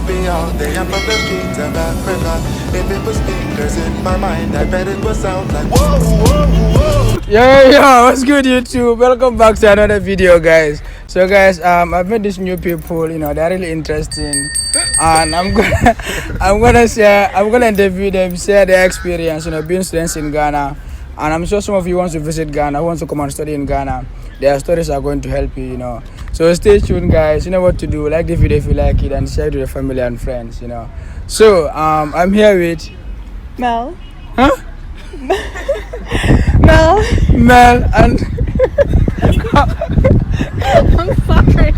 be out there from the streets of Africa. If it was speakers in my mind, I bet it would sound like whoa, whoa, whoa. Yo, what's good YouTube? Welcome back to another video, guys. So guys, I've met these new people, they're really interesting. And I'm gonna interview them, share their experience, being students in Ghana. And I'm sure some of you want to visit Ghana, want to come and study in Ghana. Their stories are going to help you, So stay tuned, guys. You know what to do. Like the video if you like it and share it with your family and friends, So I'm here with Mel. Huh? Mel and I'm sorry.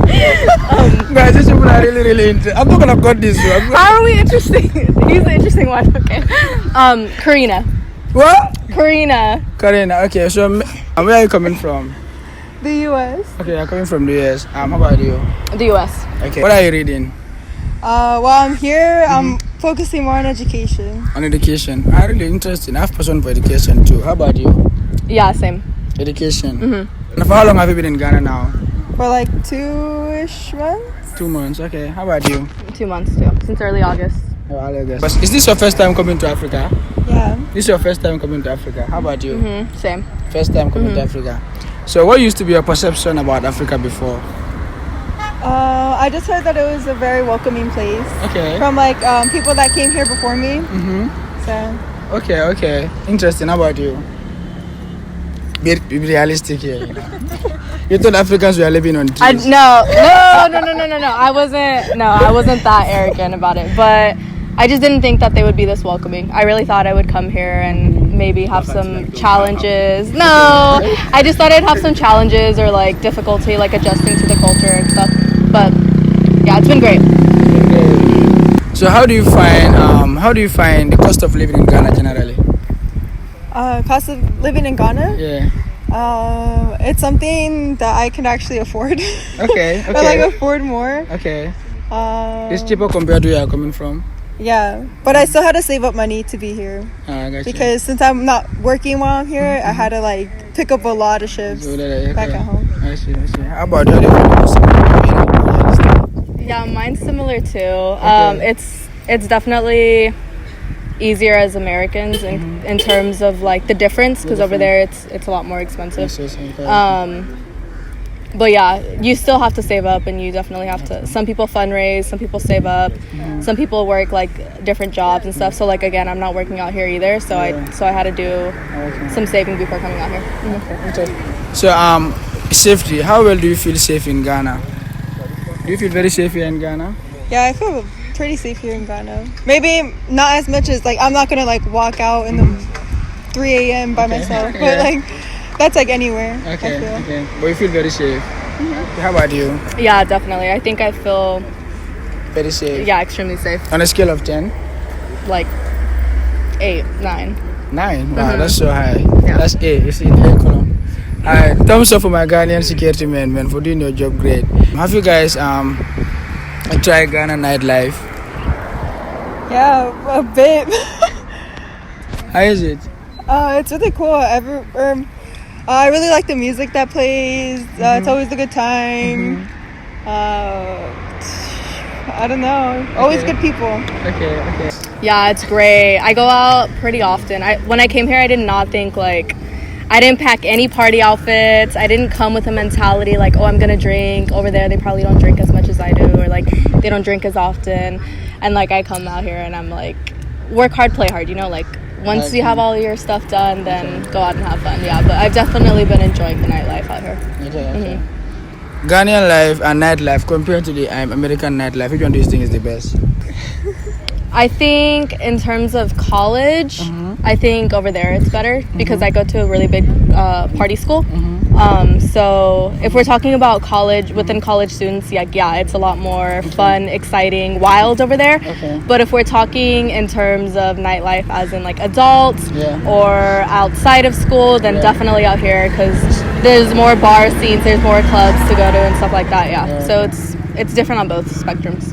Guys, these people are really interesting. I'm not gonna cut this one. How are we interesting? He's the interesting one. Okay. Karina. What? Karina. Okay, so where are you coming from? The U.S. Okay, I'm coming from the U.S. How about you? The U.S. Okay. What are you reading? Well, I'm here. I'm focusing more on education. On education. I'm really interested. I have passion for education too. How about you? Yeah, same. Education. And for how long have you been in Ghana now? For like 2-ish months. 2 months. Okay. How about you? 2 months too. Since early August. Oh, August. But is this your first time coming to Africa? Yeah. This is your first time coming to Africa. How about you? Same. First time coming to Africa. So what used to be your perception about Africa before? I just heard that it was a very welcoming place. Okay. From like people that came here before me. So. Okay. Interesting. How about you? Be realistic here. You thought Africans were living on trees. No. I wasn't that arrogant about it, but I just didn't think that they would be this welcoming. I really thought I would come here and maybe have some challenges. No, I just thought I'd have some challenges or like difficulty like adjusting to the culture and stuff. But yeah, it's been great. So how do you find the cost of living in Ghana generally? Cost of living in Ghana? Yeah. It's something that I can actually afford. Okay. Or like afford more. Okay. It's cheaper compared to where you're coming from. Yeah, but I still had to save up money to be here. I got you. Because since I'm not working while I'm here, I had to like pick up a lot of shifts back at home. I see. How about you? Yeah, mine's similar too. It's definitely easier as Americans in terms of like the difference, because over there it's a lot more expensive. But yeah, you still have to save up, and you definitely have to. Some people fundraise, some people save up, some people work like different jobs and stuff. So like again, I'm not working out here either, so I had to do some saving before coming out here. So safety. How well do you feel safe in Ghana? Do you feel very safe here in Ghana? Yeah, I feel pretty safe here in Ghana. Maybe not as much as like I'm not gonna like walk out in the 3 a.m. by myself, but like. That's like anywhere. Okay. But you feel very safe. How about you? Yeah, definitely. I think I feel very safe. Yeah, extremely safe. On a scale of 10? Like 8, 9. 9? Wow, that's so high. Yeah. That's 8. You see, in the column. Alright, thumbs up for my Ghanaian security men for doing your job great. Have you guys tried Ghana nightlife? Yeah, a bit. How is it? It's really cool. I really like the music that plays. It's always a good time. I don't know. Always good people. Okay. Yeah, it's great. I go out pretty often. When I came here, I did not think like... I didn't pack any party outfits. I didn't come with a mentality like, oh, I'm going to drink. Over there, they probably don't drink as much as I do. Or like, they don't drink as often. And like, I come out here and I'm like, work hard, play hard, like... Once you have all your stuff done, then go out and have fun. Yeah, but I've definitely been enjoying the nightlife out here. Okay. Ghanaian life and nightlife compared to the American nightlife, which one do you think is the best? I think in terms of college, I think over there it's better because I go to a really big party school. So if we're talking about college, within college students, yeah, it's a lot more fun, exciting, wild over there. Okay. But if we're talking in terms of nightlife as in like adults or outside of school, then definitely out here because there's more bar scenes, there's more clubs to go to and stuff like that. Yeah. So it's different on both spectrums.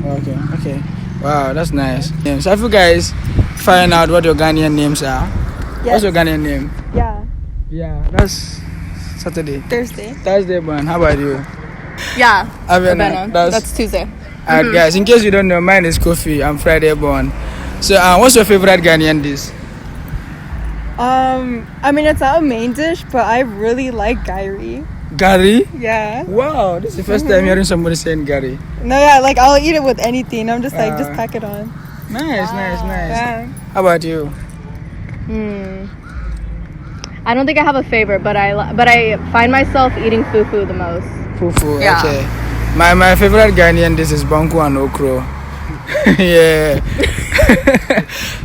Okay. Wow, that's nice. So if you guys find out what your Ghanaian names are, what's your Ghanaian name? Yeah, that's Thursday, man. How about you? Yeah, That's Tuesday. Alright, guys. In case you don't know, mine is Kofi. I'm Friday born. So, what's your favorite Ghanaian dish? I mean, it's not a main dish, but I really like gari. Gari? Yeah. Wow, this is the first time hearing somebody saying gari. No, yeah, like I'll eat it with anything. I'm just like, just pack it on. Nice. Yeah. How about you? I don't think I have a favorite, but I find myself eating fufu the most. Fufu. Yeah. Okay. My favorite Ghanaian dish is banku and okro. Yeah.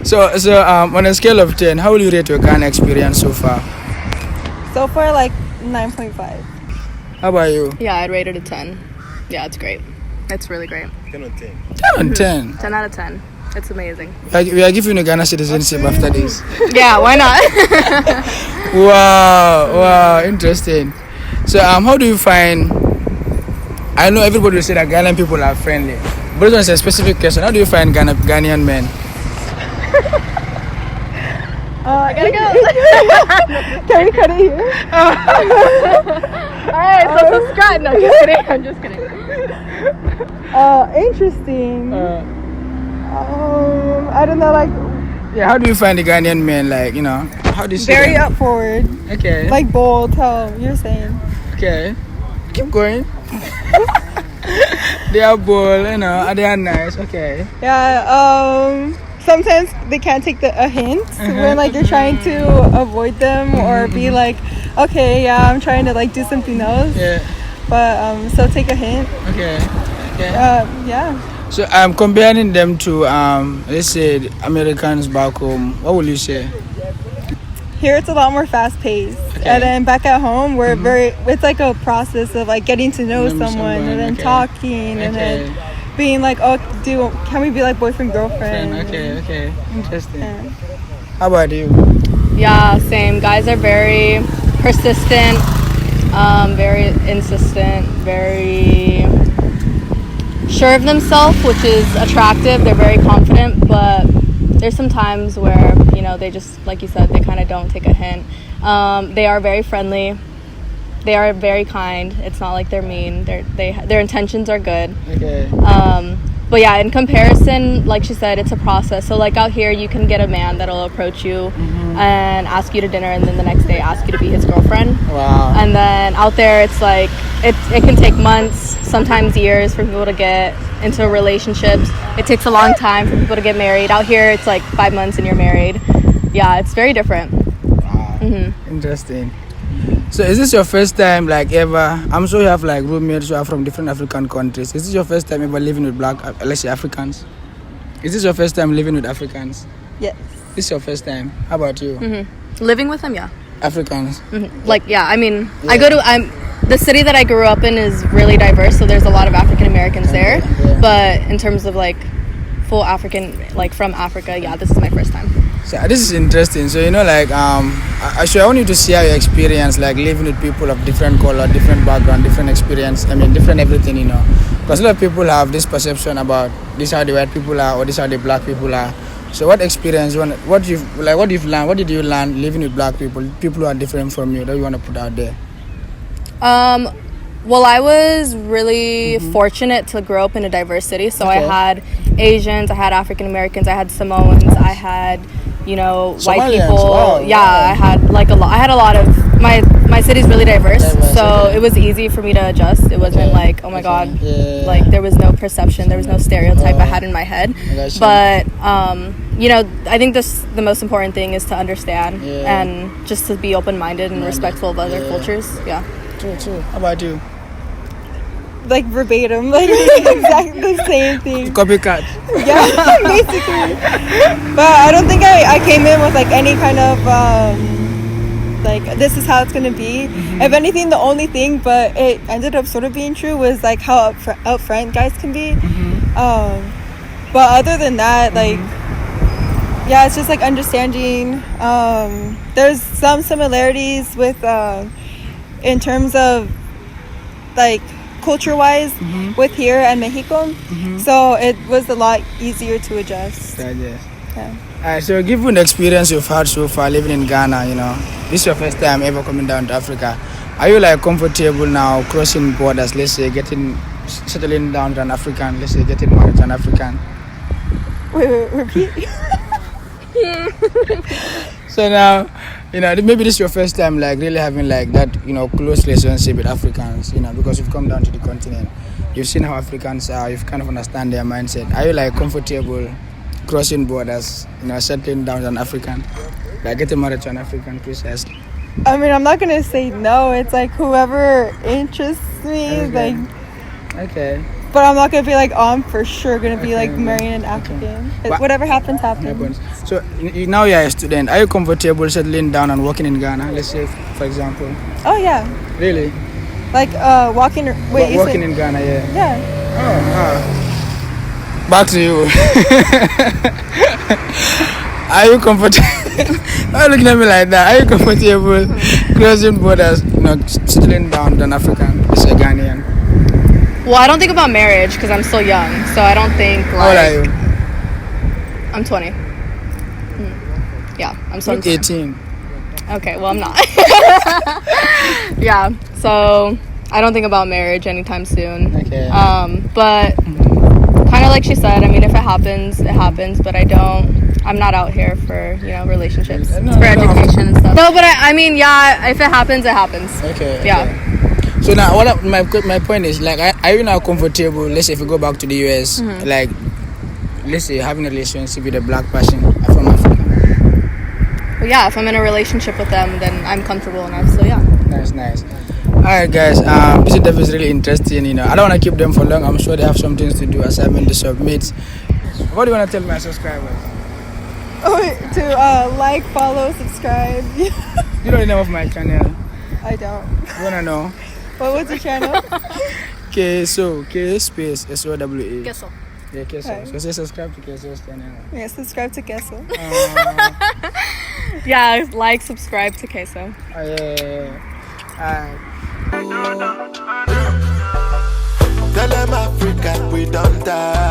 so on a scale of 10, how will you rate your Ghana experience so far? So far, like 9.5. How about you? Yeah, I'd rate it a 10. Yeah, it's great. It's really great. 10 on 10. 10 out of 10. It's amazing. We are giving you Ghana citizenship after this. Yeah, why not? Wow, interesting. So how do you find? I know everybody will say that Ghanaian people are friendly, but this one is a specific question. How do you find Ghanaian men? I gotta go. Can we cut it here? Alright, so subscribe. No, just kidding. I'm just kidding. Interesting. I don't know, like Yeah, how do you find the Ghanaian men? Like, how do you see very them? up forward, Okay. like bold. How you're saying? Okay. Keep going. They are bold, and they are nice. Okay. Yeah. Sometimes they can't take a hint when like you're trying to avoid them or be like, okay, yeah, I'm trying to like do something else. Yeah. But so take a hint. Okay. Yeah. So I'm comparing them to let's say the Americans back home. What will you say? Here it's a lot more fast paced, and then back at home we're it's like a process of like getting to know someone and then talking and then being like, oh, can we be like boyfriend girlfriend? Okay, interesting. Yeah. How about you? Yeah, same. Guys are very persistent, very insistent, very sure of themselves, which is attractive. They're very confident, but there's some times where they just, like you said, they kind of don't take a hint. They are very friendly. They are very kind. It's not like they're mean. Their intentions are good. Okay. But yeah, in comparison, like she said, it's a process. So like out here, you can get a man that'll approach you and ask you to dinner, and then the next day ask you to be his girlfriend. Wow. And then out there, it's like it can take months, sometimes years, for people to get into relationships. It takes a long time for people to get married. Out here, it's like 5 months and you're married. Yeah, it's very different. Wow. Interesting. So is this your first time like ever? I'm sure you have like roommates who are from different African countries. Is this your first time ever living with let's say Africans? Is this your first time living with Africans? Yes. This is your first time. How about you? Living with them, yeah. Africans. Like, yeah, I mean, the city that I grew up in is really diverse, so there's a lot of African Americans there. Yeah. But in terms of like full African, like from Africa, yeah, this is my first time. So this is interesting. So like I want you to share your experience like living with people of different color, different background, different experience. I mean different everything, Because a lot of people have this perception about this how the white people are or this how the black people are. So what experience what you've learned, what did you learn living with black people who are different from you that you want to put out there? Well, I was really fortunate to grow up in a diverse city. So I had Asians, I had African Americans, I had Samoans, I had, white people. Wow, yeah, wow. I had like a lot of my city's really diverse. So it was easy for me to adjust. It wasn't like, oh my God, like there was no perception, there was no stereotype I had in my head. But I think the most important thing is to understand and just to be open-minded and respectful of other cultures. Yeah. True. How about you? Like verbatim, like exactly the same thing. Copycat. Yeah, basically. But I don't think I came in with like any kind of like this is how it's gonna be. If anything, the only thing, but it ended up sort of being true, was like how upfront guys can be. But other than that, like yeah, it's just like understanding. There's some similarities with in terms of like culture-wise with here and Mexico, so it was a lot easier to adjust. Yeah. So given the experience you've had so far living in Ghana, this is your first time ever coming down to Africa. Are you like comfortable now crossing borders, let's say getting settling down to an African, let's say getting married to an African? Wait, repeat. So now, maybe this is your first time like really having like that, close relationship with Africans, because you've come down to the continent. You've seen how Africans are, you've kind of understand their mindset. Are you like comfortable crossing borders, settling down to an African? Like getting married to an African princess? I mean, I'm not gonna say no. It's like whoever interests me, Okay. like. Okay. But I'm not gonna be like, oh, I'm for sure gonna be like marrying an African. But- Whatever happens, happens. So now you're a student. Are you comfortable settling down and working in Ghana? Let's say, for example. Oh yeah, Really? like walking. Wait, you Working said, in Ghana, yeah. yeah. Back to you. Are you comfortable? Why are you looking at me like that? Are you comfortable crossing borders, settling down to an African, let's say Ghanaian? Well, I don't think about marriage because I'm still young, so I don't think like. How old are you? I'm 20. Yeah, I'm still Not 18. Okay, well I'm not. Yeah, so I don't think about marriage anytime soon. Okay. But kind of like she said, I mean, if it happens, it happens. But I'm not out here for relationships. No, It's for no. education and stuff. No, but I mean, yeah, if it happens, it happens. Okay. Yeah. So now, my point is like, are you now comfortable? Let's say if you go back to the US, like, let's say having a relationship with a black person from Africa. Well, yeah, if I'm in a relationship with them, then I'm comfortable enough. So yeah. Nice. Alright guys, this interview is really interesting, I don't want to keep them for long. I'm sure they have some things to do, assignment to submit. What do you want to tell my subscribers? Oh, wait, to like, follow, subscribe. You know the name of my channel? I don't. You want to know? What's your channel? Sowe, K space SOWE. Guess so. Yeah, Sowe. Okay. So say subscribe to Sowe's channel. Yeah, subscribe to Kessel. Yeah, like, subscribe to Queso. Yeah. Tell them Africa we don't die.